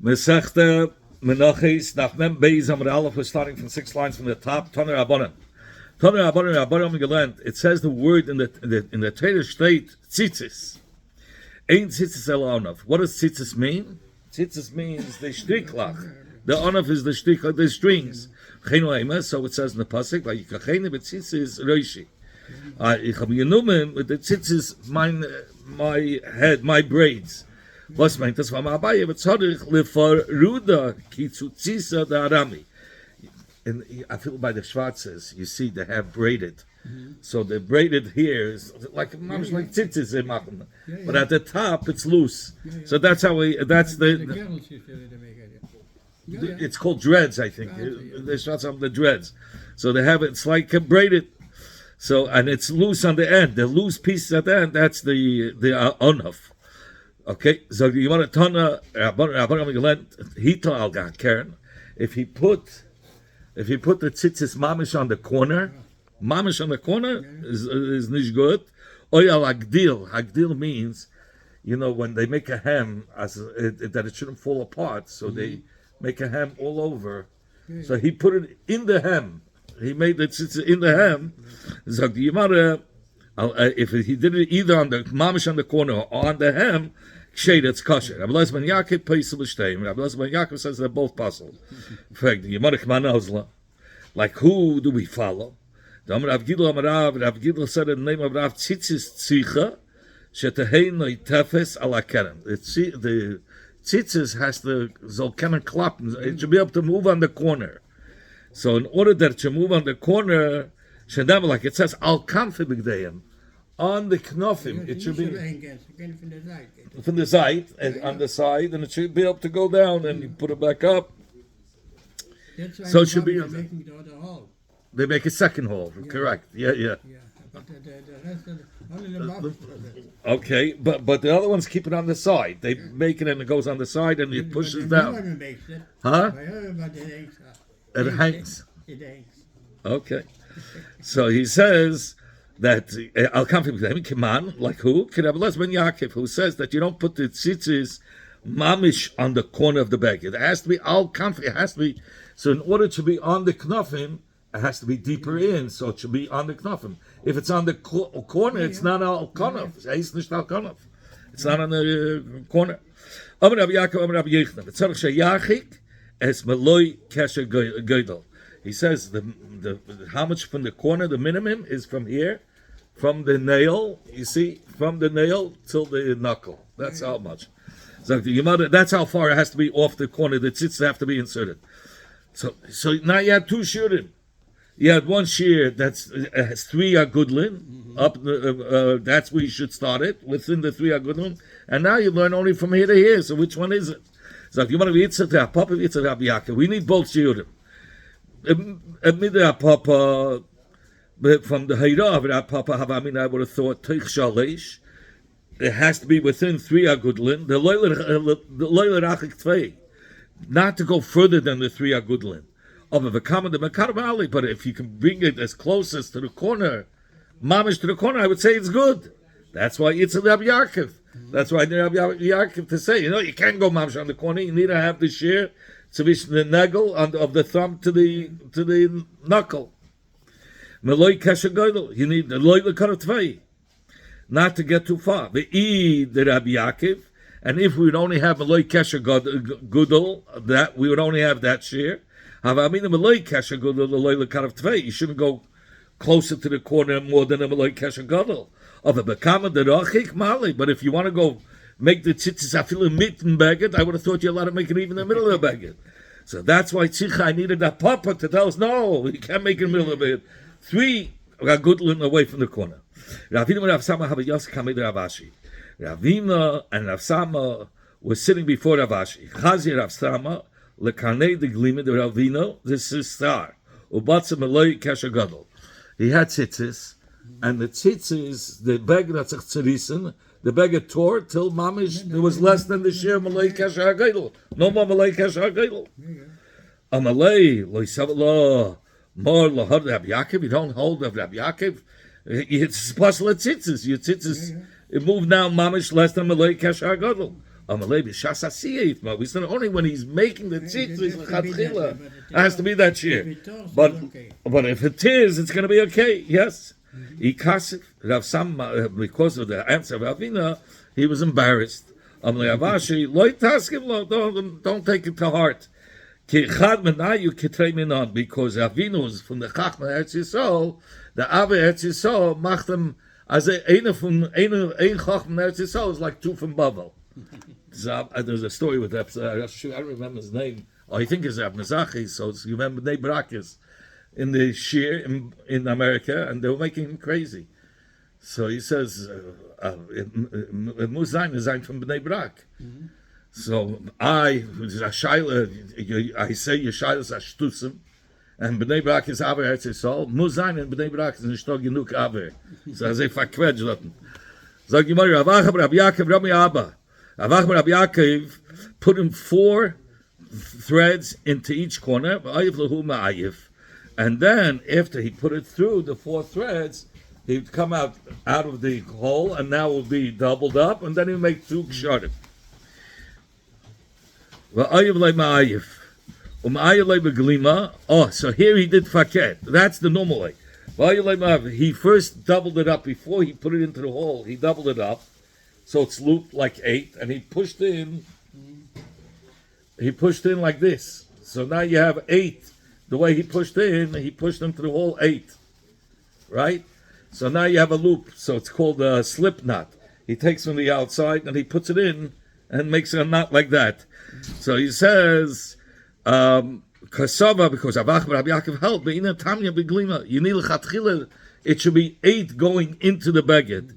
Mesechta Menochos, Daf Mem Beis Amud Aleph. We're starting from 6 lines from the top. Toner Rabbanan. Toner Rabbanan, Rabbanan Gelend. It says the word in the Torah state tzitzis. Ain't tzitzis el onav. What does tzitzis mean? Tzitzis means the shtiklach. The onav is the shtiklach, the strings. So it says in the pasuk, "Vayikacheni b'tzitzis roishi." Ich habe genommen with the tzitzis my head, my braids. Was meint das? War Abaye v'tzarich lefaruda kitzutzisa da'arami. And I feel by the Schwarzes, you see they have braided. So the braided here is like tzitzis they machen. But at the top it's loose. So that's how that's it's called dreads, I think. They start some of the dreads. So they have it's like braided. So and it's loose on the end. The loose piece at the end, that's the onav. Okay, so you want to turn hita al keren. If he put the tzitzis mamish on the corner, is nicht good. Oyal agdil. Agdil means, when they make a hem, that it shouldn't fall apart, so they make a hem all over. So he put it in the hem. He made the tzitzis in the hem. So if he did it either on the mamish on the corner or on the hem, shade it's kosher. Rabbi Ben Yaakov paisel b'shteim. Rabbi Ben Yaakov says they're both possible. In fact, like who do we follow? The Rav Gidl said in the name of Rav Tzitzis Tzicha shetehei noitefes ala keren. The tzitzis has to zolkenen klappen. It should be able to move on the corner. So in order that it should move on the corner, like it says, al kamfe b'gdeim, on the knofim, it should be from the side, and on the side, and it should be able to go down, and you put it back up. So it should be. They make a second hole, correct? Yeah. Okay, but the other ones keep it on the side. They make it and it goes on the side, and it pushes down. Huh? It hangs. Okay. So he says that I'll come from him, like who? Ben Yaakov, who says that you don't put the tzitzis mamish on the corner of the bag. It has to be al kamfi. It has to be. So in order to be on the knofim, it has to be deeper in. So it should be on the knofim. If it's on the corner, it's not al konof. It's not on the corner. Amar Rabbi Yaakov, Amar Rabbi Yechna. V'tzarich sheyachik es meloi kesher goydel. He says the how much from the corner, the minimum is from here, from the nail, you see, from the nail till the knuckle. That's how much. So that's how far it has to be off the corner. The tzitzis have to be inserted. So now you had two shiurim. You had one shiur has 3 agudlin, up. That's where you should start it, within the 3 agudlin. And now you learn only from here to here. So which one is it? So if you want to be Yitzhak, Papa Yitzhak Rabbi Yaakov, we need both shiurim. Papa, from the Hayra of Papa Havamina, I would have thought Teich Shalish. It has to be within 3 agudlin. The Loiler Achik Tvei, not to go further than the 3 agudlin. Of a common the Makaram Ali, but if you can bring it as close as to the corner, mamish to the corner, I would say it's good. That's why it's a Rabbi Yaakov. That's why the Rabbi Yaakov to say, you can't go mamish on the corner. You need to have the shear to be the nagel of the thumb to the knuckle. Meloi kasher goydel. You need the loy lekar tvei, not to get too far. The Rabbi Yaakov, and if we would only have meloi kasher goydel, that we would only have that shear. You shouldn't go closer to the corner more than a meloi kasher gadol. Of a bekama derachik mali. But if you want to go make the tzitzis afil mitten bagged, I would have thought you're allowed to make it even in the middle of the bagged. So that's why tzich I needed that papa to tell us no, you can't make it in the middle of it. 3 agudlin away from the corner. Ravina and Rav Sama have a yos kamid Ravashi. Ravina and Rav Sama were sitting before Ravashi. Chazi Rav Sama. Lekarnei the glima the Ravino, this is star. Ubatsa meloi kasher gadol. He had tzitzis, and the tzitzis, the bag that's tzarisen, the bag tore till mamish. There was less than the share meloi kasher gadol. No more meloi kasher gadol. Amalei loisavlo more lahad Rabbi Yaakov. You don't hold of Rabbi Yaakov. It's possible tzitzis. Your tzitzis it moved now mamish less than meloi kasher gadol. We said only when he's making the tzitzis lechatchila has to be that shear. But if it is, it's going to be okay. Yes. Because of the answer of Avina, he was embarrassed. Don't take it to heart. Because Avinu is from the Chachma Eretz Yisrael, the Ave Eretz Yisrael macht them as ein Chachma Eretz Yisrael is like two from Bavel. There's a story with that. I don't remember his name. I think it's Rab Mezachi. So you remember Bnei Barakis in the Shir in America, and they were making him crazy. So he says, Muzayin is from Bnei Barak. So I say Yeshaylas Ashtusim, and Bnei Barak is Aver Eretz Yisrael. Muzayin and Bnei Barak is nicht genug Aver. So as if I quedge laten. Sag Gemara, Rav Acha Rabbi Yaakov Rami Abba. Rav Acha Rabbi Yaakov put him 4 threads into each corner. And then after he put it through the 4 threads, he'd come out of the hole, and now it will be doubled up, and then he'll make 2 ksharim. Oh, so here he did faket. That's the normal way. He first doubled it up before he put it into the hole. He doubled it up, so it's looped like 8, and he pushed in. He pushed in like this. So now you have 8. The way he pushed into the hole 8, right? So now you have a loop. So it's called a slip knot. He takes from the outside and he puts it in and makes a knot like that. So he says, Kasava, because Avach Rabbi Yaakov held, Be'ina Tamya Beglima, Yinil Chatchila, it should be 8 going into the beged.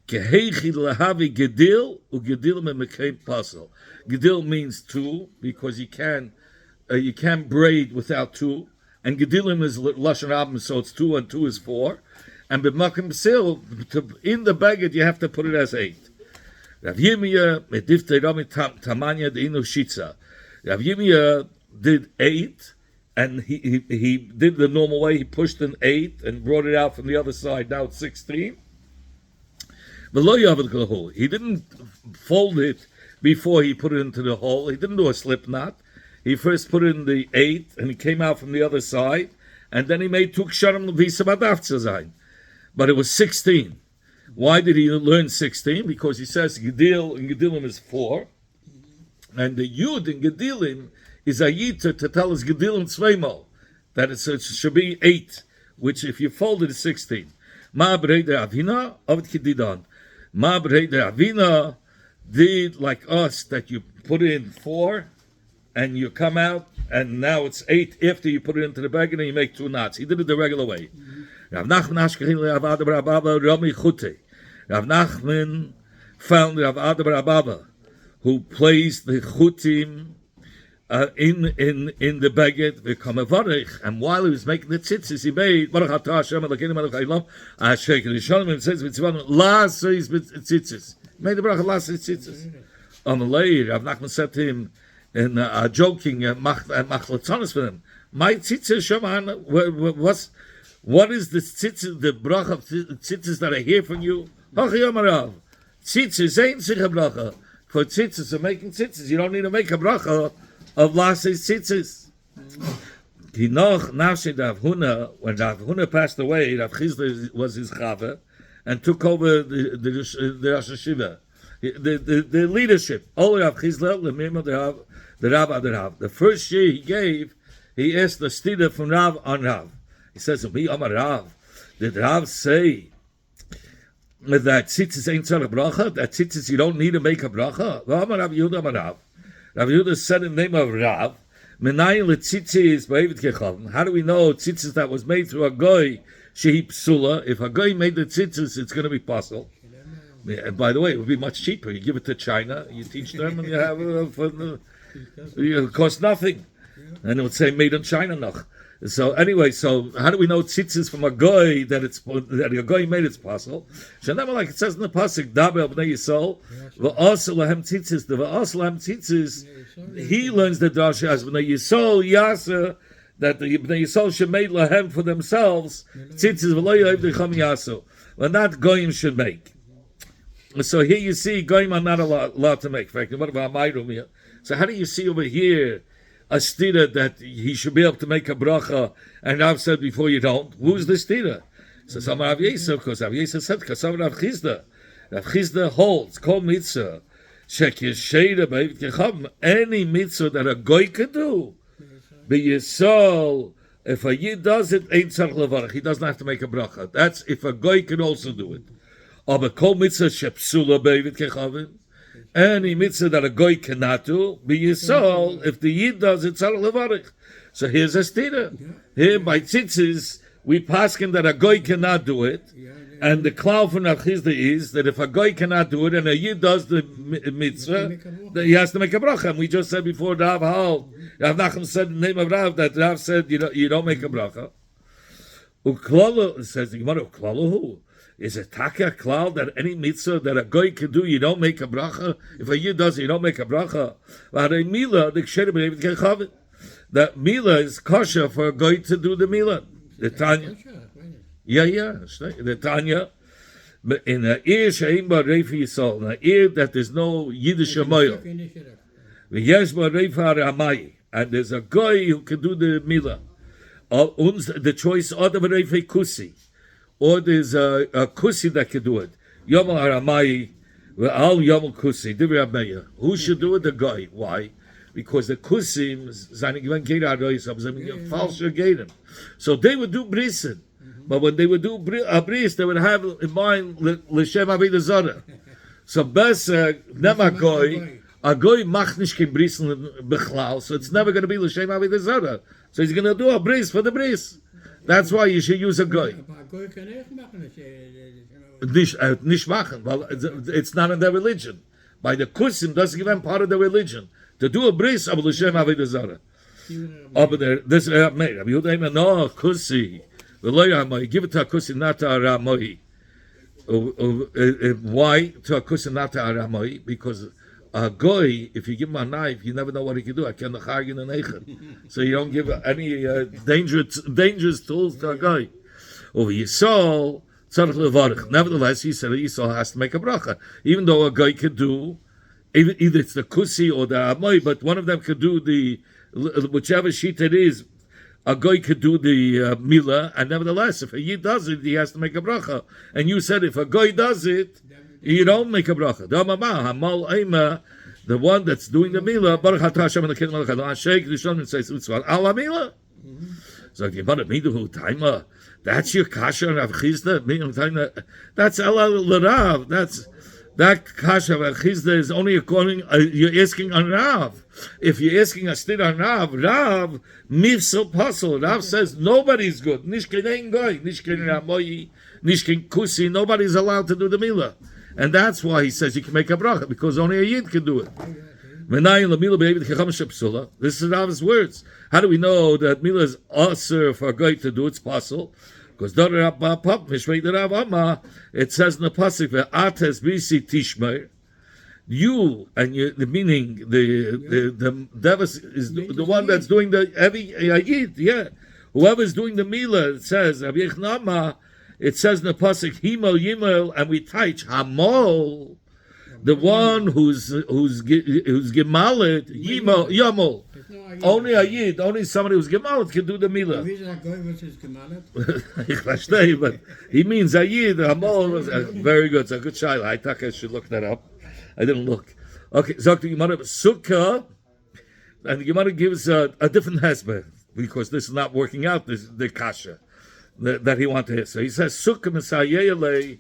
Keheichi Lahavi Gedil, Ugedil Memekei Pasel. Gedil means 2, because you can't braid without 2. And Gedilim is Lashon Abim, so it's 2 and 2 is 4. And B'makim B'sil, in the beged, you have to put it as 8. Rav Yirmiyah, Mediftei Rami Tamanya Deinu Shitza. Rav Yirmiyah did 8, and he did the normal way. He pushed an 8 and brought it out from the other side. Now it's 16. He didn't fold it before he put it into the hole. He didn't do a slip knot. He first put in the 8, and he came out from the other side, and then he made 2 ksharim l'visa badaf zayin. But it was 16. Why did he learn 16? Because he says Gedil and Gedilim is 4, and the Yud in Gedilim is a Yita to tell us Gedilim Tzveimo, that it should be 8, which if you fold it is 16. Ma Brei de Avina, Ovid Kididan. Ma Brei de Avina did like us, that you put in 4, and you come out, and now it's 8 after you put it into the bag, and then you make 2 knots. He did it the regular way. Rav Nachman found Rav Ada bar Abba, who placed the chutim in the baguette, and while he was making the tzitzis, he made Baruch Atah Hashem Elokeinu Melech Haolam Asher Yishalom, and it says La says tzitzis. He made the bracha La says tzitzis. Amalei, Rav Nachman said to him, and joking, machlotzonos for him, my tzitzis Shaman, what is the tzitzis, the bracha of tzitzis that I hear from you? Tzitzis ain't sich a bracha. For tzitzis, of making tzitzis, you don't need to make a bracha of lasses tzitzis. Hinoch nafshe Rav Huna, when Rav Huna passed away, Rav Chizda was his chava, and took over the Rosh Hashiva, the leadership. All Rav Chizda, the Rav Ad Rav. The first year he gave, he asked the stida from Rav on Rav. He says, "Me Amar Rav, did Rav say that tzitzis ain't tzarich bracha? That tzitzis you don't need to make a bracha?" Amar Rav Yehuda Amar Rav. Rav Yehuda said in the name of Rav, "Menayin letzitzis ba'evet kechavim." How do we know tzitzis that was made through a goy shehi psula? If a goy made the tzitzis, it's going to be possible. And by the way, it would be much cheaper. You give it to China, you teach them, and you have it costs nothing, and it would say made in China noch. So anyway, so how do we know tzitzis from a goy that a goy made it's possible? Shanama, like it says in the pasuk, Daber bnei Yisrael, v'asel lahem tzitzis. The v'asel lahem tzitzis, he learns the drasha as bnei Yisrael yasa, that the bnei Yisrael should make lahem for themselves tzitzis v'lo yoav decham yasu, but not goyim should make. So here you see, Goyim are not allowed to make. What about my room here? So how do you see over here a stira that he should be able to make a bracha, and I've said before you don't? Who's the stira? So some Rav Yisrael, because Rav Yisrael said, because some Rav Chizda. Rav Chizda holds, kol mitzvah, any mitzvah that a goy could do, be Yisrael, if a yid does it, ain't tzarich levarach. He doesn't have to make a bracha. That's if a goy can also do it. Aber kol mitzvah shepsula beivit kechavim, any mitzvah that a goy cannot do, be Yisrael, if the yid does it, tzarich levarach. So here's a stira. Here by tzitzis, we paskin that a goy cannot do it. And the cloud from Rav Chizda is that if a guy cannot do it and a yid does the mitzvah, that he has to make a bracha. And we just said before, Rav Nachum said in the name of Rav, that Rav said you don't make a bracha. Uklalo, says the Gemara, uklalo who? Is it taka cloud that any mitzvah that a guy can do, you don't make a bracha? If a yid does it, you don't make a bracha. That mila is kosher for a guy to do the mila. The Tanya. Yeah, the Tanya, in an ear she'im ba reifa Yisrael, in an ear that there's no Yiddish Amoyo, v'yesh ba reifa Ramai, and there's a guy who can do the Mila. The choice, or the reifa Kusi, or there's a Kusi that can do it. Yomal Ramai, v'al Yomal Kusi, Divri Ameya. Who should do it? The guy. Why? Because the Kusim, seine gewen Geder Arois, aber sie haben falsche Geden. So they would do Brisen. But when they would do a bris, they would have in mind l'shem avodah zarah. So besser nema goy, a goy macht nicht kein bris bechlal, so it's never going to be l'shem avodah zarah. So he's going to do a bris for the bris. That's why you should use a goy. Nicht machen, well, it's not in their religion. By the kusim, doesn't give them part of the religion. To do a bris, aber l'shem avodah zarah. Aber this made. Rabbi Yehuda no kusi. Give it to a kusi, not to a ramoi. Why to a kusi, not to a ramoi? Because a goy, if you give him a knife, you never know what he can do. I can't chargin an eichet. So you don't give any dangerous tools to a goy. Over Yisrael, tzarich levarich. Nevertheless, he said Yisrael has to make a bracha, even though a goy could do either it's the kusi or the ramoi, but one of them could do the whichever sheet it is. A guy could do the mila, and nevertheless, if a yid does it, he has to make a bracha. And you said if a guy does it, you don't make a bracha. The one that's doing the mila, Baruch Atah Hashem Elokeinu melech haolam shake the shon says utzvan ala mila. So if you want to meet the timer, that's your kasha Rav Chizda. That's ala l'Rav. That kasha Rav Chizda is only according. You're asking on Rav. If you're asking a state on Rav mifsel pasol. Rav says nobody's good. Nishkein goy, nishkein ramoyi, nishkein kusi. Nobody's allowed to do the milah, and that's why he says you can make a bracha because only a yid can do it. This is Rav's words. How do we know that milah is also for a guy to do? It's possible. Because it says in the pasuk "Ates bisi tishmer," you and you, the meaning the devas is the one that's doing the heavy yid. Yeah, whoever's doing the milah, it says Rabbi Yechnama. It says in the pasuk Himel Yimel, and we teach Hamol, the one who's gemalit Yimel Yamol. Only a yid, only somebody who's gemalit can do the milah. But he means a yid. Hamol was very good. It's a good shayla. I thought I should look that up. I didn't look. Okay, so the Gemara Sukkah, and the Gemara gives a different hesber because this is not working out. This the kasha that he wanted to hit. So he says Sukkah Misayele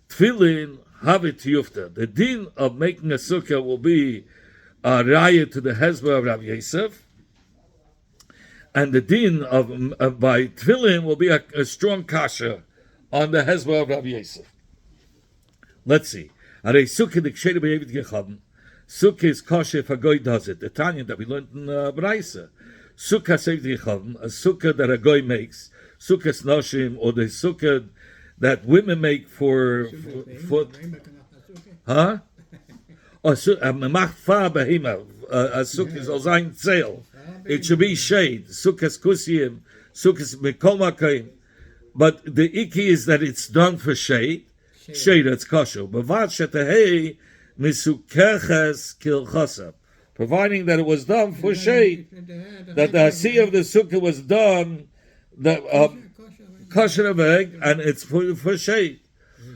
Tfilin Havit Yufta. The din of making a sukkah will be a raya to the hesber of Rav Yosef, and the din of by Tfilin will be a strong kasha on the hesber of Rav Yosef. Let's see. Sukkah is kosher if a goy does it. The Tanya that we learned in Braisa. Sukkah saves the Yechavim, a sukkah that a goy makes, sukkah snoshim, or the sukkah that women make for huh? A sukkah is ozayin tzeil. It should be shade. Sukkahs kusiyim, sukkahs mikol makayim. But the iki is that it's done for shade. Shade, it's kosher. Bavad shetahei misukeches kilchasa. Providing that it was done for shade, that the asiyah of the sukkah was done, that kosher of egg, and it's for shade.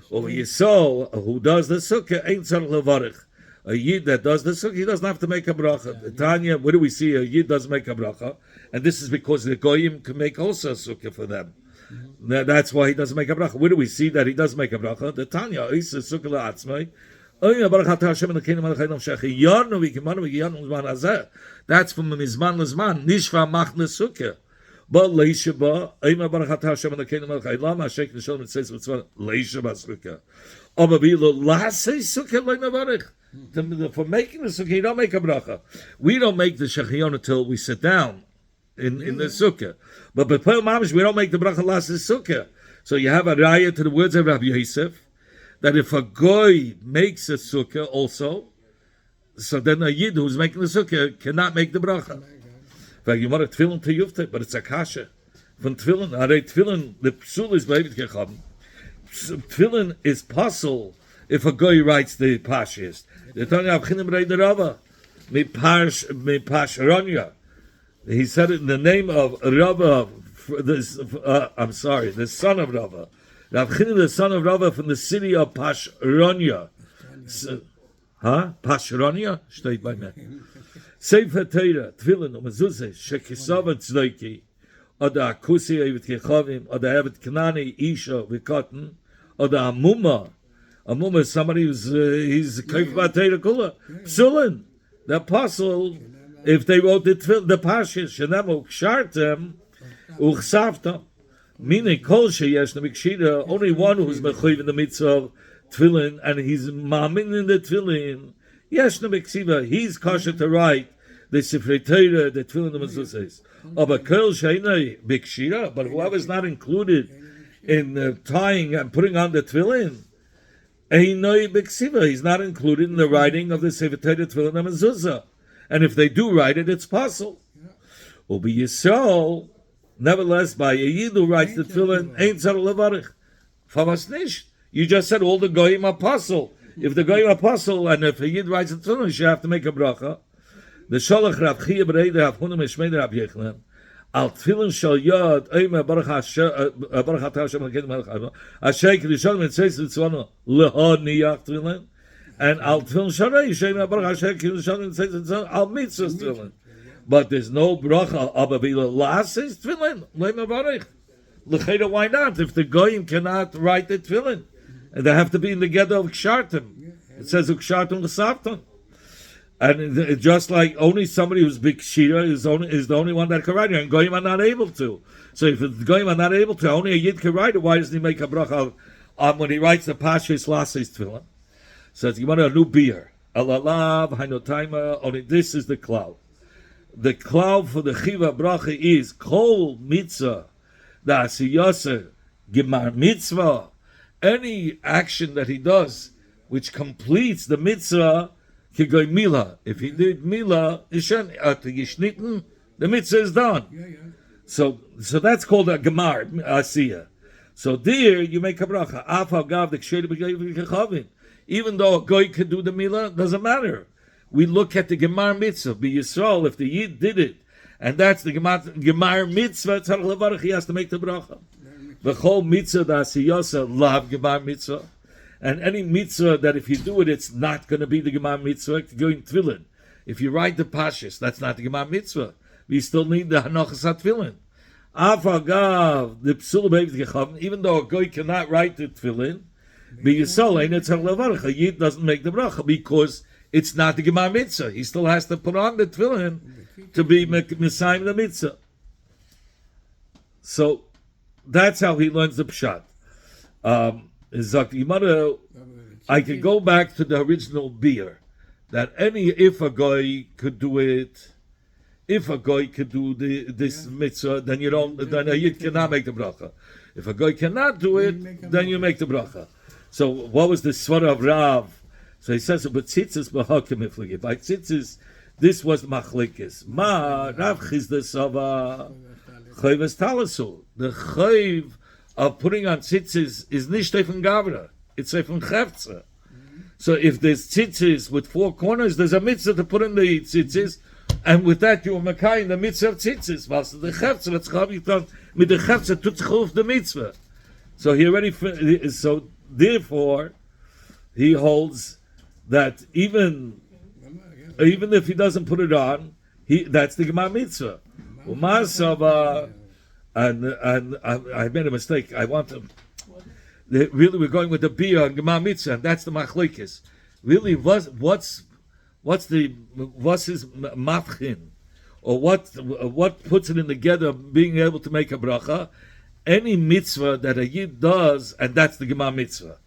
Over Yisrael, who does the sukkah, ain't tzarich levarich. A yid that does the sukkah, he doesn't have to make a bracha. Tanya, where do we see a yid doesn't make a bracha? And this is because the goyim can make also a sukkah for them. That's why he doesn't make a bracha. Where do we see that he does make a bracha? The Tanya, Isa sukkah la'atzmai. That's from the Mizman Lizman, Nishva Machne Sukkah. But Leishaba, Eima Barachat Hashem and the Kingdom of Chaylam, Hashek Nishon, it says, Leishaba Sukkah. Obabilo, Lase Sukkah, Leinavarich. For making the Sukkah, you don't make a bracha. We don't make the Shechion until we sit down in the Sukkah. But B'Pel Mamish, we don't make the bracha Lase Sukkah. So you have a raya to the words of Rabbi Yosef, that if a goy makes a sukkah also, so then a yid who's making the sukkah cannot make the bracha. You want a tefillin to yufte, but it's a kasha. From tefillin, the psul is bleibt gecham. Tefillin is puzzle if a goy writes the pashist. The Tanya Avchinim Rei Rava, me Ronya. He said it in the name of Rava. The son of Rava. Rav Chini, the son of Rava, from the city of Pashronya. Pashronya? Steht bei mir. Sefer Teira, Tfilin, Mezuzah, Shekisava Tzdoiki, oder Akusi, Evet Kechavim, oder Evet Knani, Isha, Vikotten, oder Amuma. Amuma is somebody he's Kaif Bateira Kula. Psulin, the apostle, if they wrote the Pashis, Shenemo Kshartem, Uchsavtam. Meaning, kol sheyesh nemikshira, only one who's mechuyev in the mitzvah of tefillin, and he's mamin in the tefillin. Yesh nemiksiva, he's kosher to write the sifrei Torah, the tefillin, the mezuzahs. But kol sheinei bikshira, but whoever's not included in tying and putting on the tefillin, einoi biksiva, he's not included in the writing of the sifrei Torah, tefillin, and mezuzah. And if they do write it, it's possible. Ubi Yisrael. Nevertheless, by a yid who writes the tefillin, ain't tzarich levarich. Famas nish. You just said all the goyim apostle. If the goyim apostle, and if a yid writes the tefillin, you have to make a bracha. The sholach Rav Chia B'Rei Rav Huna Mishmei Rav Yechlan al tefillin shel yod oimer baruch atah Hashem Elokeinu melech haolam asher k'rishon mitzvos tzvanu lehod niyach tefillin, and al tefillin sharei shemer baruch asher k'rishon mitzvos tzvanu al mitzvos tefillin. But there's no bracha abavila lases tefillin leimavarich. L'cheda, why not? If the goyim cannot write the tefillin, and they have to be in the ghetto of kshartim. It says ukshartim l'savton, and just like only somebody who's big shira is the only one that can write it, and goyim are not able to. So if the goyim are not able to, only a yid can write it. Why doesn't he make a bracha when he writes the pashas lases tefillin? Says you want a new beer. Alalav hainotaima. Only this is the cloud. The cloud for the chiva bracha is kol mitzvah, the asiyasa gemar mitzvah. Any action that he does which completes the mitzvah, kigoy mila. If he did mila, the mitzvah is done. So that's called a gemar asiyah. So there you make a bracha. Afal gav the ksheir b'gayv. Even though a goy could do the mila, doesn't matter. We look at the Gemar Mitzvah, Be Yisrael, if the Yid did it, and that's the Gemar Mitzvah, tzarich levarich, he has to make the bracha. V'chol mitzvah da'asiyasa lav Gemar Mitzvah, and any mitzvah that if you do it, it's not going to be the Gemar Mitzvah, going tefillin. If you write the pashas, that's not the Gemar Mitzvah. We still need the Hanochas HaTefillin. Afagav, the psul b'evit gecham, even though a goy cannot write the tefillin, Be Yisrael, ain't tzarich levarich, a Yid doesn't make the bracha, because it's not the Gemar Mitzvah. He still has to put on the tefillin to be Messiah the Mitzvah. So that's how he learns the Pshat. I could go back to the original beer, that if a guy could do it, if a guy could do this mitzvah, then then a yid cannot make the bracha. If a guy cannot do it, then you make the bracha. So what was the svara of Rav? So he says, but tzitzis b'hakim ifligit. By tzitzis, this was machlekes. Ma Rav Chizda Sava chayves talasu. The chayv of putting on tzitzis is nicht von gavra. It's a from chefza. So if there's tzitzis with 4 corners, there's a mitzvah to put in the tzitzis, and with that you are makai in the mitzvah of tzitzis. Was the chefza that's chavi with the chefza tut chuf the mitzvah. So he already. So therefore, he holds that even if he doesn't put it on, that's the Gemara mitzvah. And I made a mistake. I want to. Really, we're going with the bia and Gemara mitzvah, and that's the machlekes. Really, what's his mafchin, or what puts it in together, being able to make a bracha? Any mitzvah that a yid does, and that's the Gemara mitzvah.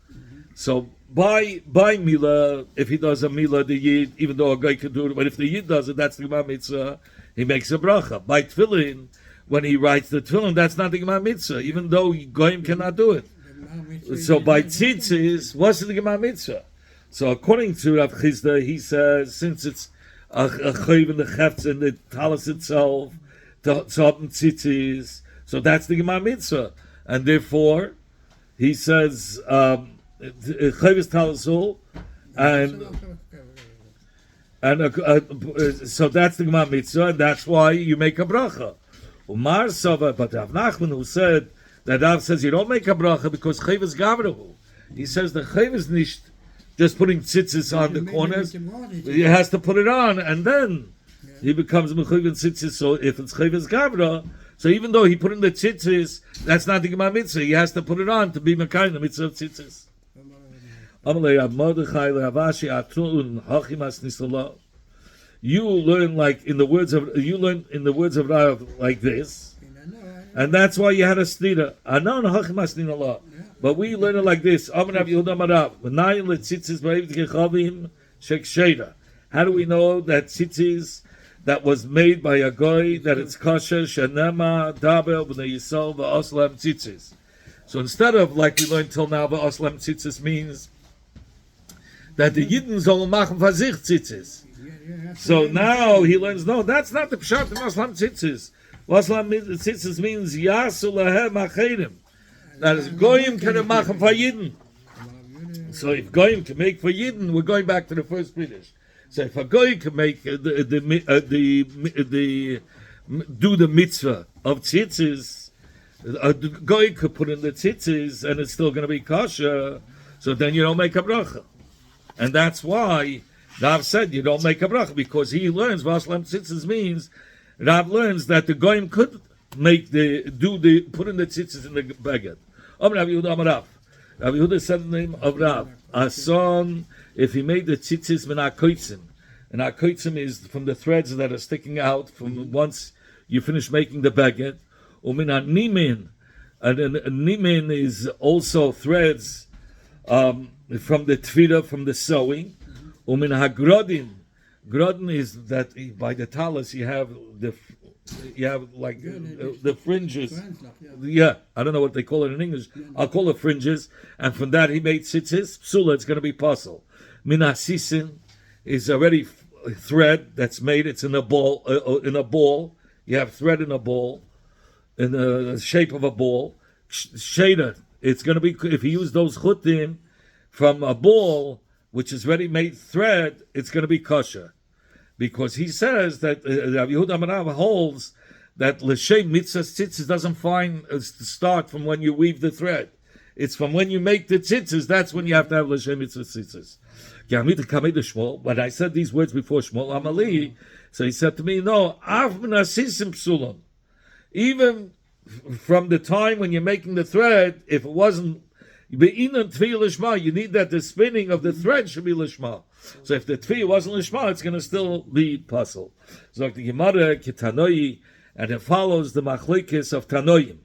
So by Mila, if he does a Mila, the Yid, even though a guy can do it, but if the Yid does it, that's the Gemara Mitzvah, he makes a bracha. By Tefillin, when he writes the Tefillin, that's not the Gemara Mitzvah, even though Goyim cannot do it. So by Tzitzis, what's the Gemara Mitzvah? So according to Rav Chizda, he says, since it's a chayv in the chefts and the talis itself, to open Tzitzis, so that's the Gemara Mitzvah. And therefore, he says, Chavis Talasul, and so that's the Gemara Mitzvah, and that's why you make a bracha. Umar Sava, but Rav Nachman, who said that Rav says you don't make a bracha because Chavis Gavrahu. He says the Chavis nicht just putting tzitzis on the corners. He has to put it on, and then he becomes Mechuv tzitzis. So if it's Chavis Gavra, so even though he put in the tzitzis, that's not the Gemara Mitzvah. He has to put it on to be Mekai the Mitzvah of tzitzis. You learn in the words of Rav like this, and that's why you had a snida. But we learn it like this. How do we know that tzitzis that was made by a goy that it's kosher? Shenema daber b'nei Yisrael v'oslam tzitzis. So instead of like we learned till now, v'oslam tzitzis means that the Yidden soll machen for sich tzitzis. So now he learns, no, that's not the pshat of Oslam tzitzis. Oslam tzitzis means yasu lahem achedim. That is, goyim can machen for Yidden. So if goyim can make for Yidden, we're going back to the first British. So if a goy can make do the mitzvah of tzitzis, a goy could put in the tzitzis and it's still going to be kosher. So then you don't make a bracha. And that's why Rav said you don't make a bracha, because he learns Vaslam tzitzis means Rav learns that the goyim could put in the tzitzis in the baguette. Rav Yehuda said the name of Rav. A son, if he made the tzitzis Menochos, and Menochos is from the threads that are sticking out from once you finish making the baguette. Umina nimin, and nimin is also threads from the tefillah, from the sewing. Umin hagrodin, grodin is that by the talis you have the fringes. Yeah, I don't know what they call it in English. I'll call it fringes. And from that he made tzitzis. Psula, it's going to be puzzle. Minasisin is already thread that's made. It's in a ball. You have thread in a ball, in the shape of a ball. Sheda, it's going to be, if you use those chutim from a ball, which is ready-made thread, it's going to be kosher. Because he says that Rav Yehuda Marav holds that l'shem mitzvah tzitzis doesn't start from when you weave the thread. It's from when you make the tzitzis, that's when you have to have l'shem mitzvah tzitzis. When I said these words before Shmuel Amali, so he said to me, no, av menasisim psulam. Even from the time when you're making the thread, if it wasn't you need that the spinning of the thread should be lishma. So if the tefillah wasn't lishma, it's going to still be puzzle. So the Gemara Kitanoi, and it follows the machlekes of Tanoim.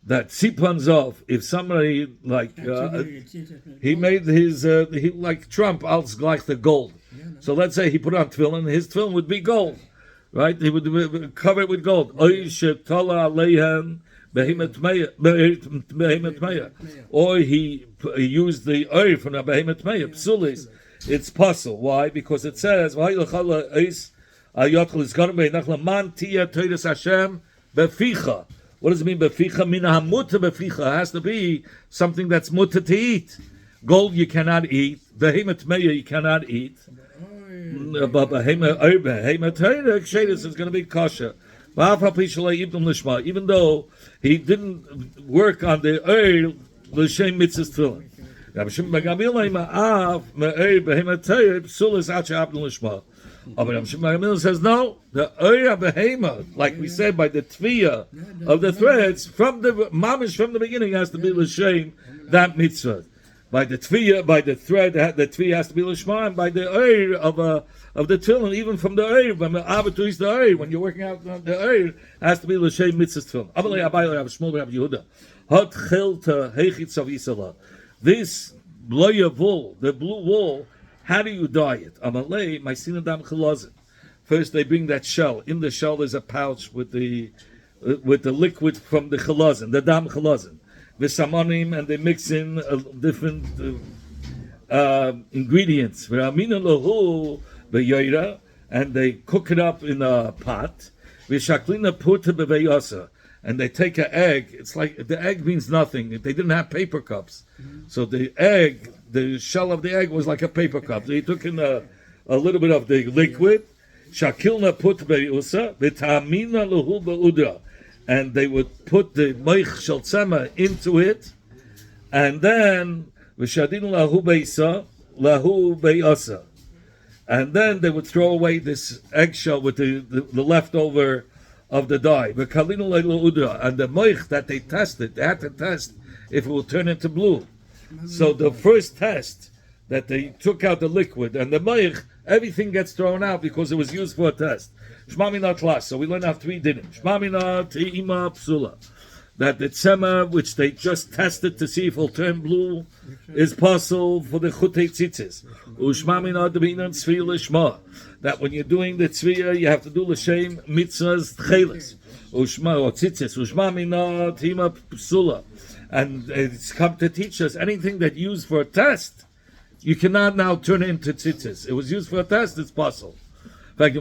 That Tzipanzov, if somebody he made his like Trump als gleich the gold. So let's say he put on tefillin, his tefillin would be gold, right? He would cover it with gold. Oy shetala aleihem. Or he used the oil from the behemoth meya. Psulis, it's puzzle. Why? Because it says, What does it mean? Beficha mina hamuta beficha has to be something that's muta to eat. Gold you cannot eat. Behemoth meya you cannot eat. But behemoth is going to be kosher. Even though he didn't work on the oil, l'shem mitzvahs tefillin. Rabbi Shimon ben Gamliel ma'av me'oil behemoth teir psul is acha abdul lishma. But Rabbi Shimon ben Gamliel says no. The oil behemoth, like we said, by the tviyah of the threads from the mamish from the beginning has to be l'shem that mitzvah. By the tviyah, by the thread, the tviyah has to be lishma, and by the oil of the tefillin, even from the oil, when the oil, when you're working out the oil, has to be l'shem mitzvahs tefillin. This bloya wool, the blue wool, how do you dye it? Amalei, my sinadam chalazin. First, they bring that shell. In the shell, there's a pouch with the liquid from the chalazin, the dam chalazin. V'samanim, and they mix in different ingredients. V'amina lahu v'yoyra, and they cook it up in a pot. V'shaklina puta b'veyasa, and they take an egg. It's like the egg means nothing. They didn't have paper cups, so the shell of the egg was like a paper cup. They took in a little bit of the liquid. Shakilna puta b'yasa v'tamina lahu b'udra. And they would put the moich shel tzema into it, and then v'shadinu lahu beisa lahu beyasa, and then they would throw away this eggshell with the leftover of the dye. V'kalinu leilu udra, and the moich that they tested, they had to test if it will turn into blue. So the first test that they took out the liquid and the moich, everything gets thrown out because it was used for a test. Shmamina tlas. So we learn out 3 dinim. Shmamina te'ima psula. That the tzema, which they just tested to see if it will turn blue, is possible for the chutei tzitzis. Ushmamina debinan tzvi lishma. That when you're doing the tzviya, you have to do l'shem mitzvahs tchelis. Ushma or tzitzis. Ushmamina te'ima psula. And it's come to teach us anything that used for a test, you cannot now turn it into tzitzis. It was used for a test, it's possible. In fact,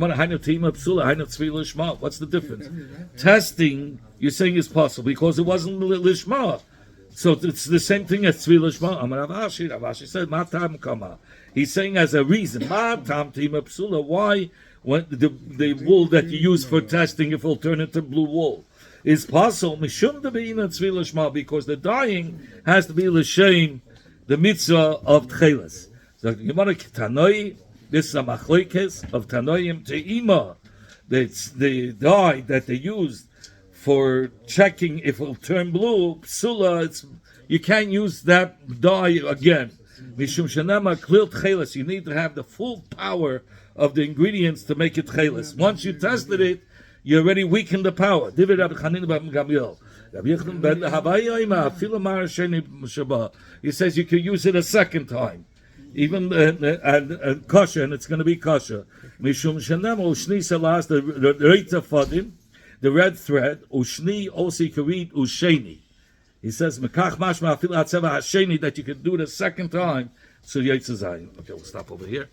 what's the difference? Testing, you're saying is possible because it wasn't lishma. So it's the same thing as tzvi lishma. Ravashi said, matam kama. He's saying as a reason, matam tima psula. Why when the wool that you use for testing, if it'll turn into blue wool, is possible. Mishum debeina tzvi lishma, because the dyeing has to be l'shem the mitzvah of tchelas. So Gemara Tanoi. This is a machlokes of Tanoim te'ima. It's the dye that they used for checking if it will turn blue. Psula, you can't use that dye again. Mishum shenama klil tchelas. You need to have the full power of the ingredients to make it tchelas. Once you tested it, you already weakened the power. Divid Rabbi Chanin ben Gamliel. He says you can use it a second time. Even kosher, and it's going to be kosher. Mishum shenem ushni salas the reita fadim, the red thread. Ushni also you can read usheni. He says mekach mashma afil atzeva hasheni that you can do it a second time. So yaitzazayin. Okay, we'll stop over here.